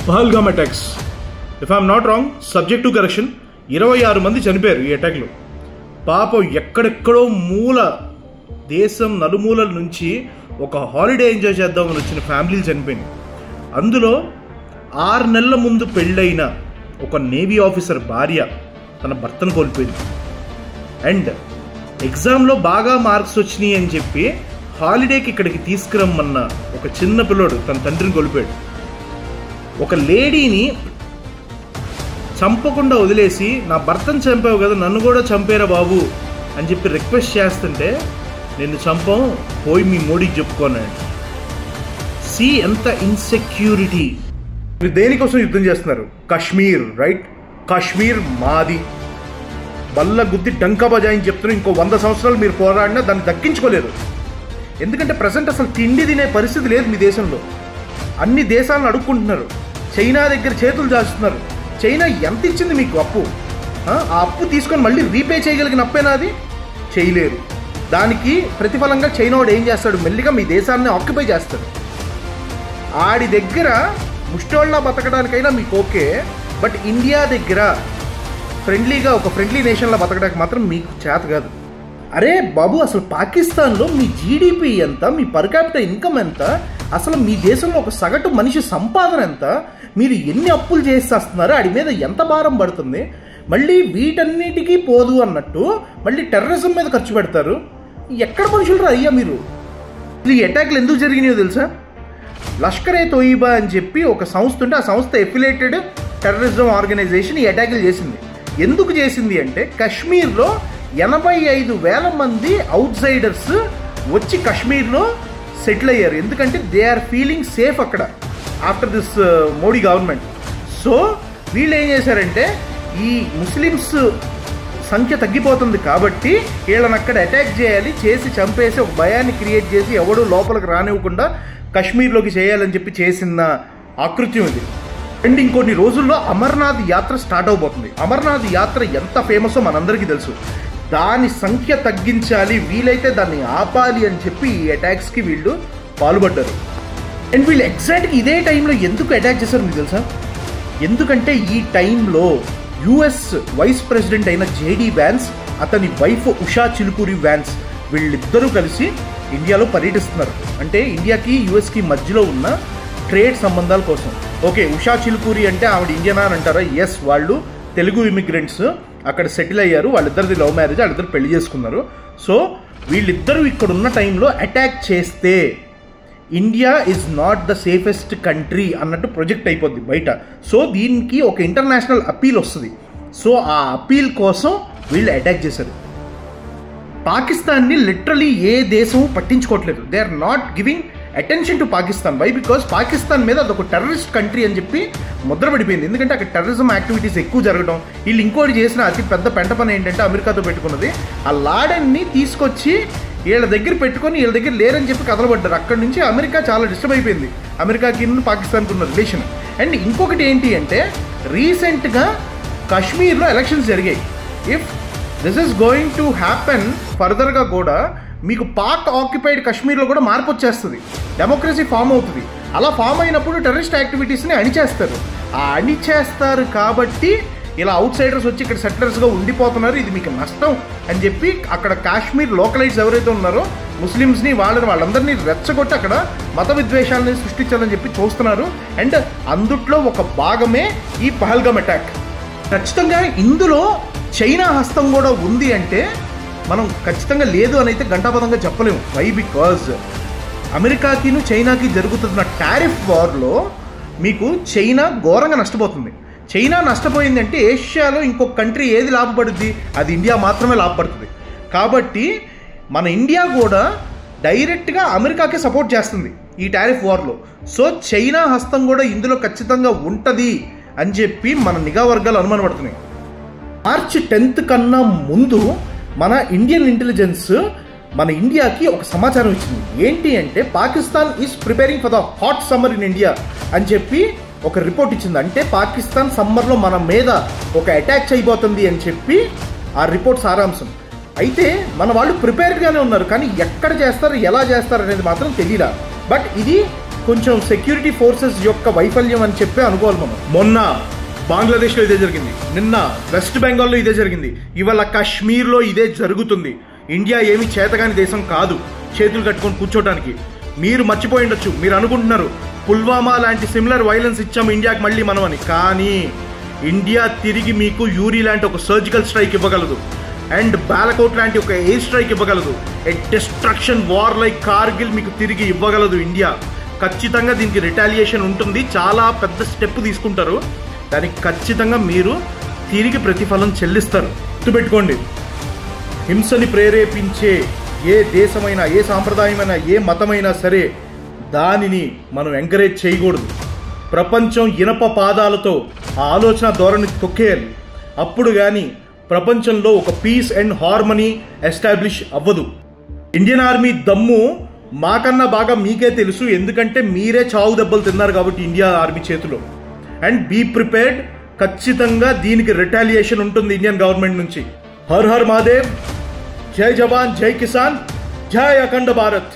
Pahalgam attacks. If I'm not wrong, subject to correction, 26 మంది చనిపోయారు ఈ అటాక్లో. పాపం ఎక్కడెక్కడో మూల దేశం నలుమూలల నుంచి ఒక హాలిడే ఎంజాయ్ చేద్దామని వచ్చిన ఫ్యామిలీలు చనిపోయింది. అందులో 6 నెలల ముందు పెళ్ళైన ఒక నేవీ ఆఫీసర్ భార్య తన భర్తను కోల్పోయింది. అండ్ ఎగ్జామ్లో బాగా మార్క్స్ వచ్చినాయి అని చెప్పి హాలిడేకి ఇక్కడికి తీసుకురమ్మన్న ఒక చిన్న పిల్లోడు తన తండ్రిని కోల్పోయాడు. ఒక లేడీని చంపకుండా వదిలేసి, నా భర్తను చంపావు కదా నన్ను కూడా చంపేరా బాబు అని చెప్పి రిక్వెస్ట్ చేస్తుంటే, నిన్ను చంపం, పోయి మీ మోడీకి చెప్పుకోనండి. సి ఎంత ఇన్సెక్యూరిటీ. మీరు దేనికోసం యుద్ధం చేస్తున్నారు? కాశ్మీర్, రైట్? కాశ్మీర్ మాది. బల్ల గుద్ది డంకా బజాయిని చెప్తున్నారు. ఇంకో 100 సంవత్సరాలు మీరు పోరాడినా దాన్ని దక్కించుకోలేరు. ఎందుకంటే ప్రజెంట్ అసలు తిండి తినే పరిస్థితి లేదు మీ దేశంలో. అన్ని దేశాలను అడుక్కుంటున్నారు. చైనా దగ్గర చేతులు దాచుతున్నారు. చైనా ఎంత ఇచ్చింది మీకు అప్పు? ఆ అప్పు తీసుకొని మళ్ళీ రీపే చేయగలిగిన అప్పేనా అది? చేయలేరు. దానికి ప్రతిఫలంగా చైనా వాడు ఏం చేస్తాడు? మెల్లిగా మీ దేశాన్ని ఆక్యుపై చేస్తాడు. ఆడి దగ్గర ముష్టోళ్ళ బతకడానికైనా మీకు ఓకే, బట్ ఇండియా దగ్గర ఫ్రెండ్లీగా ఒక ఫ్రెండ్లీ నేషన్లో బతకడానికి మాత్రం మీకు చేత కాదు. అరే బాబు, అసలు పాకిస్తాన్లో మీ జీడిపి ఎంత, మీ పర్ క్యాపిటల్ ఇన్కమ్ ఎంత, అసలు మీ దేశంలో ఒక సగటు మనిషి సంపాదన ఎంత, మీరు ఎన్ని అప్పులు చేసేస్తున్నారు, వాడి మీద ఎంత భారం పడుతుంది, మళ్ళీ వీటన్నిటికీ పోదు అన్నట్టు మళ్ళీ టెర్రరిజం మీద ఖర్చు పెడతారు. ఎక్కడ మనుషులు అయ్యా మీరు? ఈ అటాక్లు ఎందుకు జరిగినాయో తెలుసా? లష్కర్ ఏ తోయిబా అని చెప్పి ఒక సంస్థ ఉంటే ఆ సంస్థ ఎఫిలేటెడ్ టెర్రరిజం ఆర్గనైజేషన్ ఈ అటాక్లు చేసింది. ఎందుకు చేసింది అంటే, కాశ్మీర్లో 85,000 మంది అవుట్ సైడర్స్ వచ్చి కాశ్మీర్లో సెటిల్ అయ్యారు. ఎందుకంటే దే ఆర్ ఫీలింగ్ సేఫ్ అక్కడ after this Modi government. So వీళ్ళు ఏం చేశారంటే, ఈ ముస్లిమ్స్ సంఖ్య తగ్గిపోతుంది కాబట్టి వీళ్ళని అక్కడ అటాక్ చేయాలి, చేసి చంపేసి ఒక భయాన్ని క్రియేట్ చేసి ఎవడూ లోపలికి రానివ్వకుండా కాశ్మీర్లోకి చేయాలని చెప్పి చేసిన ఆకృత్యం ఇది. అండ్ ఇంకొన్ని రోజుల్లో అమర్నాథ్ యాత్ర స్టార్ట్ అవబోతుంది. అమర్నాథ్ యాత్ర ఎంత ఫేమసో మనందరికీ తెలుసు. దాని సంఖ్య తగ్గించాలి, వీలైతే దాన్ని ఆపాలి అని చెప్పి ఈ అటాక్స్కి వీళ్ళు పాల్పడ్డారు. అండ్ వీళ్ళు ఎగ్జాక్ట్గా ఇదే టైంలో ఎందుకు అటాక్ చేశారు మీకు తెలుసా? ఎందుకంటే ఈ టైంలో యుఎస్ వైస్ ప్రెసిడెంట్ అయిన జేడీ వ్యాన్స్, అతని వైఫ్ ఉషా చిలుకూరి వ్యాన్స్, వీళ్ళిద్దరూ కలిసి ఇండియాలో పర్యటిస్తున్నారు. అంటే ఇండియాకి యుఎస్కి మధ్యలో ఉన్న ట్రేడ్ సంబంధాల కోసం. ఓకే, ఉషా చిలుకూరి అంటే ఆవిడ ఇండియనా అని అంటారా? ఎస్, వాళ్ళు తెలుగు ఇమిగ్రెంట్స్, అక్కడ సెటిల్ అయ్యారు. వాళ్ళిద్దరిది లవ్ మ్యారేజ్, వాళ్ళిద్దరు పెళ్లి చేసుకున్నారు. సో వీళ్ళిద్దరూ ఇక్కడ ఉన్న టైంలో అటాక్ చేస్తే India is not the safest country అన్నట్టు ప్రొజెక్ట్ అయిపోద్ది బయట. సో దీనికి ఒక ఇంటర్నేషనల్ అపీల్ వస్తుంది. సో ఆ అపీల్ కోసం వీళ్ళు అటాక్ చేశారు. పాకిస్తాన్ని లిటరలీ ఏ దేశం పట్టించుకోవట్లేదు. They are not giving attention to Pakistan. Why? Because Pakistan మీద అదొక టెర్రరిస్ట్ కంట్రీ అని చెప్పి ముద్ర పడిపోయింది. ఎందుకంటే అక్కడ టెర్రరిజం యాక్టివిటీస్ ఎక్కువ జరగడం. వీళ్ళు ఇంకోటి చేసిన అతి పెద్ద పెంట పని ఏంటంటే, అమెరికాతో పెట్టుకున్నది, ఆ లాడెన్ని తీసుకొచ్చి వీళ్ళ దగ్గర పెట్టుకొని వీళ్ళ దగ్గర లేరని చెప్పి కదలబడ్డారు. అక్కడ నుంచి అమెరికా చాలా డిస్టర్బ్ అయిపోయింది, అమెరికాకి పాకిస్తాన్కి ఉన్న రిలేషన్. అండ్ ఇంకొకటి ఏంటి అంటే, రీసెంట్గా కాశ్మీర్లో ఎలక్షన్స్ జరిగాయి. If this is going to happen ఫర్దర్గా కూడా మీకు పాక్ ఆక్యుపైడ్ కాశ్మీర్లో కూడా మార్పు వచ్చేస్తుంది, డెమోక్రసీ ఫామ్ అవుతుంది. అలా ఫామ్ అయినప్పుడు టెర్రరిస్ట్ యాక్టివిటీస్ని అణిచేస్తారు. ఆ అణిచేస్తారు కాబట్టి ఇలా అవుట్ సైడర్స్ వచ్చి ఇక్కడ సెటిలర్స్గా ఉండిపోతున్నారు, ఇది మీకు నష్టం అని చెప్పి అక్కడ కాశ్మీర్ లోకలైట్స్ ఎవరైతే ఉన్నారో ముస్లిమ్స్ని వాళ్ళందరినీ రెచ్చగొట్టి అక్కడ మత విద్వేషాలని సృష్టించాలని చెప్పి చూస్తున్నారు. అండ్ అందుట్లో ఒక భాగమే ఈ పహల్గామ్ అటాక్. ఖచ్చితంగా ఇందులో చైనా హస్తం కూడా ఉంది అంటే మనం ఖచ్చితంగా లేదు అని అయితే ఘంటాపథంగా చెప్పలేము. వై? బికాజ్ అమెరికాకిను చైనాకి జరుగుతున్న టారిఫ్ వార్లో మీకు చైనా ఘోరంగా నష్టపోతుంది. చైనా నష్టపోయింది అంటే ఏషియాలో ఇంకొక కంట్రీ ఏది లాభపడుద్ది? అది ఇండియా మాత్రమే లాభపడుతుంది. కాబట్టి మన ఇండియా కూడా డైరెక్ట్గా అమెరికాకే సపోర్ట్ చేస్తుంది ఈ టారిఫ్ వార్లో. సో చైనా హస్తం కూడా ఇందులో ఖచ్చితంగా ఉంటుంది అని చెప్పి మన నిఘా వర్గాలు అనుమానపడుతున్నాయి. మార్చి 10th కన్నా ముందు మన ఇండియన్ ఇంటెలిజెన్స్ మన ఇండియాకి ఒక సమాచారం ఇచ్చింది. ఏంటి అంటే, Pakistan is preparing for the hot summer in India అని చెప్పి ఒక రిపోర్ట్ ఇచ్చింది. అంటే పాకిస్తాన్ సమ్మర్లో మన మీద ఒక అటాక్ చేయబోతుంది అని చెప్పి ఆ రిపోర్ట్ సారాంశం. అయితే మన వాళ్ళు ప్రిపేర్డ్గానే ఉన్నారు, కానీ ఎక్కడ చేస్తారు, ఎలా చేస్తారు అనేది మాత్రం తెలియలా. బట్ ఇది కొంచెం సెక్యూరిటీ ఫోర్సెస్ యొక్క వైఫల్యం అని చెప్పి అనుకోవాలి మనం. మొన్న బంగ్లాదేశ్లో ఇదే జరిగింది, నిన్న వెస్ట్ బెంగాల్లో ఇదే జరిగింది, ఇవాళ కాశ్మీర్లో ఇదే జరుగుతుంది. ఇండియా ఏమి చేతగాని దేశం కాదు చేతులు కట్టుకొని కూర్చోటానికి. మీరు మర్చిపోయి ఉండొచ్చు, మీరు అనుకుంటున్నారు పుల్వామా లాంటి సిమిలర్ వైలెన్స్ ఇచ్చాము ఇండియాకి మళ్ళీ మనం అని. కానీ ఇండియా తిరిగి మీకు యూరి లాంటి ఒక సర్జికల్ స్ట్రైక్ ఇవ్వగలదు, అండ్ బాలకోట్ లాంటి ఒక ఎయిర్ స్ట్రైక్ ఇవ్వగలదు, ఏ డిస్ట్రక్షన్ వార్ లైక్ కార్గిల్ మీకు తిరిగి ఇవ్వగలదు ఇండియా. ఖచ్చితంగా దీనికి రిటాలియేషన్ ఉంటుంది, చాలా పెద్ద స్టెప్ తీసుకుంటారు, దానికి ఖచ్చితంగా మీరు తిరిగి ప్రతిఫలం చెల్లిస్తారు. గుర్తుపెట్టుకోండి, హింసని ప్రేరేపించే ఏ దేశమైనా, ఏ సాంప్రదాయమైనా, ఏ మతమైనా సరే దానిని మనం ఎంకరేజ్ చేయకూడదు. ప్రపంచం ఇనప పాదాలతో ఆ ఆలోచన ధోరణి తొక్కేయాలి. అప్పుడు కానీ ప్రపంచంలో ఒక పీస్ అండ్ హార్మనీ ఎస్టాబ్లిష్ అవ్వదు. ఇండియన్ ఆర్మీ దమ్ము మాకన్నా బాగా మీకే తెలుసు, ఎందుకంటే మీరే చావు దెబ్బలు తిన్నారు కాబట్టి ఇండియా ఆర్మీ చేతిలో. అండ్ బీ ప్రిపేర్డ్, ఖచ్చితంగా దీనికి రిటాలియేషన్ ఉంటుంది ఇండియన్ గవర్నమెంట్ నుంచి. హర్ హర్ మహాదేవ్, జై జవాన్, జై కిసాన్, జై అఖండ భారత్.